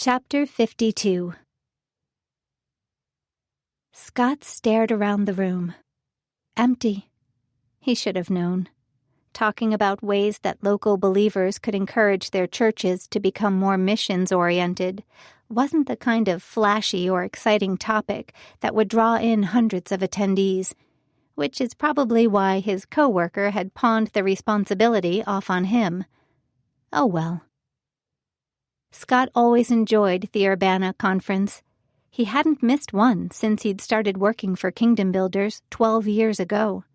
Chapter 52. Scott stared around the room. Empty. He should have known. Talking about ways that local believers could encourage their churches to become more missions-oriented wasn't the kind of flashy or exciting topic that would draw in hundreds of attendees, which is probably why his coworker had pawned the responsibility off on him. Oh well. Scott always enjoyed the Urbana conference. He hadn't missed one since he'd started working for Kingdom Builders 12 years ago.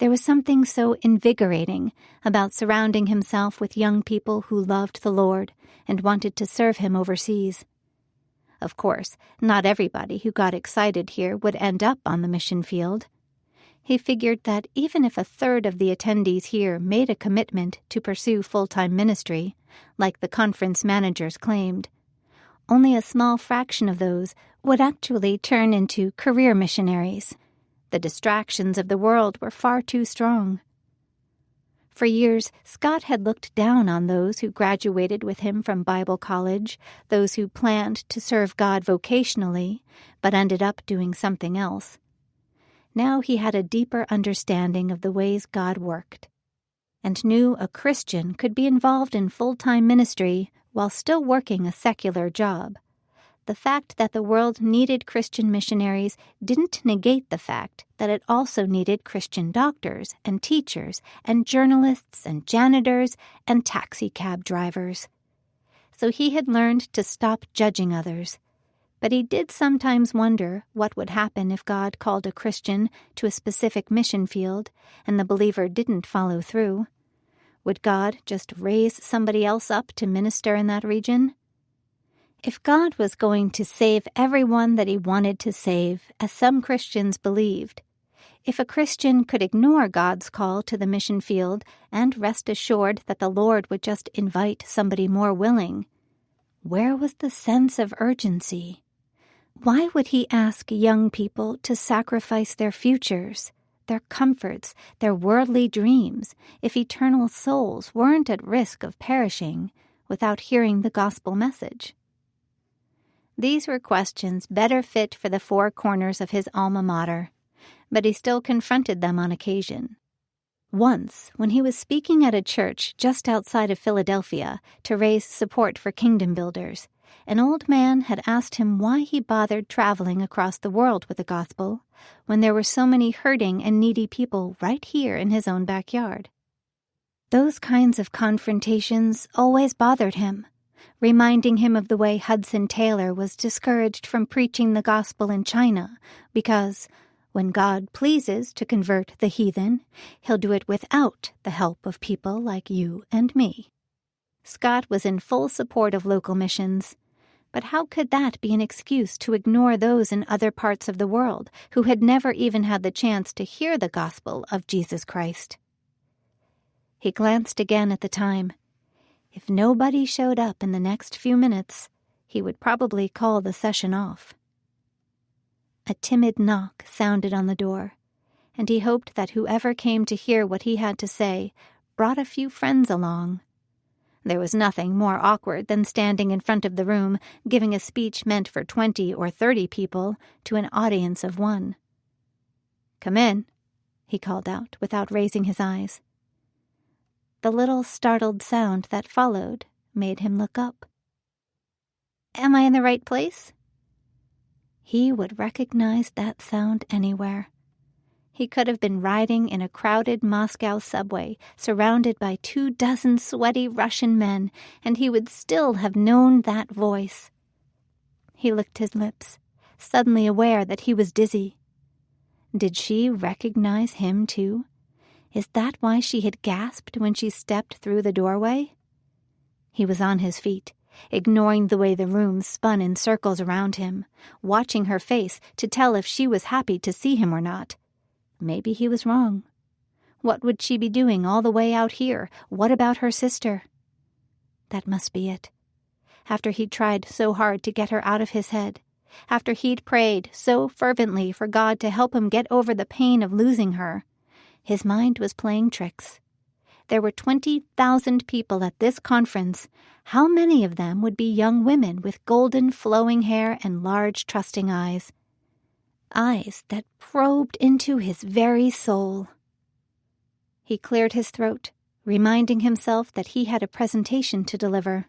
There was something so invigorating about surrounding himself with young people who loved the Lord and wanted to serve him overseas. Of course, not everybody who got excited here would end up on the mission field. He figured that even if a third of the attendees here made a commitment to pursue full-time ministry, like the conference managers claimed, only a small fraction of those would actually turn into career missionaries. The distractions of the world were far too strong. For years, Scott had looked down on those who graduated with him from Bible college, those who planned to serve God vocationally, but ended up doing something else. Now he had a deeper understanding of the ways God worked, and knew a Christian could be involved in full-time ministry while still working a secular job. The fact that the world needed Christian missionaries didn't negate the fact that it also needed Christian doctors and teachers and journalists and janitors and taxi cab drivers. So he had learned to stop judging others. But he did sometimes wonder what would happen if God called a Christian to a specific mission field and the believer didn't follow through. Would God just raise somebody else up to minister in that region? If God was going to save everyone that he wanted to save, as some Christians believed, if a Christian could ignore God's call to the mission field and rest assured that the Lord would just invite somebody more willing, where was the sense of urgency? Why would he ask young people to sacrifice their futures, their comforts, their worldly dreams, if eternal souls weren't at risk of perishing without hearing the gospel message? These were questions better fit for the four corners of his alma mater, but he still confronted them on occasion. Once, when he was speaking at a church just outside of Philadelphia to raise support for Kingdom Builders, an old man had asked him why he bothered traveling across the world with the gospel when there were so many hurting and needy people right here in his own backyard. Those kinds of confrontations always bothered him, reminding him of the way Hudson Taylor was discouraged from preaching the gospel in China because, when God pleases to convert the heathen, he'll do it without the help of people like you and me. Scott was in full support of local missions, but how could that be an excuse to ignore those in other parts of the world who had never even had the chance to hear the gospel of Jesus Christ? He glanced again at the time. If nobody showed up in the next few minutes, he would probably call the session off. A timid knock sounded on the door, and he hoped that whoever came to hear what he had to say brought a few friends along. There was nothing more awkward than standing in front of the room, giving a speech meant for 20 or 30 people to an audience of one. "Come in," he called out without raising his eyes. The little startled sound that followed made him look up. "Am I in the right place?" He would recognize that sound anywhere. He could have been riding in a crowded Moscow subway, surrounded by 24 sweaty Russian men, and he would still have known that voice. He licked his lips, suddenly aware that he was dizzy. Did she recognize him, too? Is that why she had gasped when she stepped through the doorway? He was on his feet, ignoring the way the room spun in circles around him, watching her face to tell if she was happy to see him or not. Maybe he was wrong. What would she be doing all the way out here? What about her sister? That must be it. After he'd tried so hard to get her out of his head, after he'd prayed so fervently for God to help him get over the pain of losing her, his mind was playing tricks. There were 20,000 people at this conference. How many of them would be young women with golden flowing hair and large trusting eyes? Eyes that probed into his very soul. He cleared his throat, reminding himself that he had a presentation to deliver.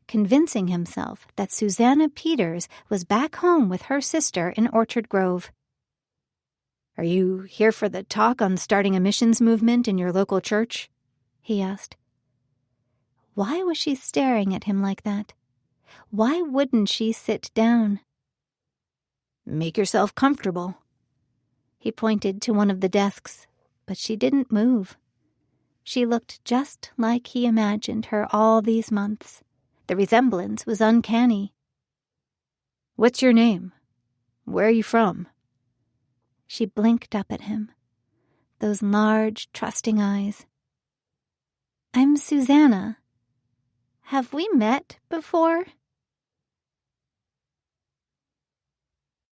Convincing himself that Susanna Peters was back home with her sister in Orchard Grove. "Are you here for the talk on starting a missions movement in your local church?" he asked. Why was she staring at him like that? Why wouldn't she sit down? "Make yourself comfortable." He pointed to one of the desks, but she didn't move. She looked just like he imagined her all these months. The resemblance was uncanny. "What's your name? Where are you from?" She blinked up at him. Those large, trusting eyes. "I'm Susanna. Have we met before?"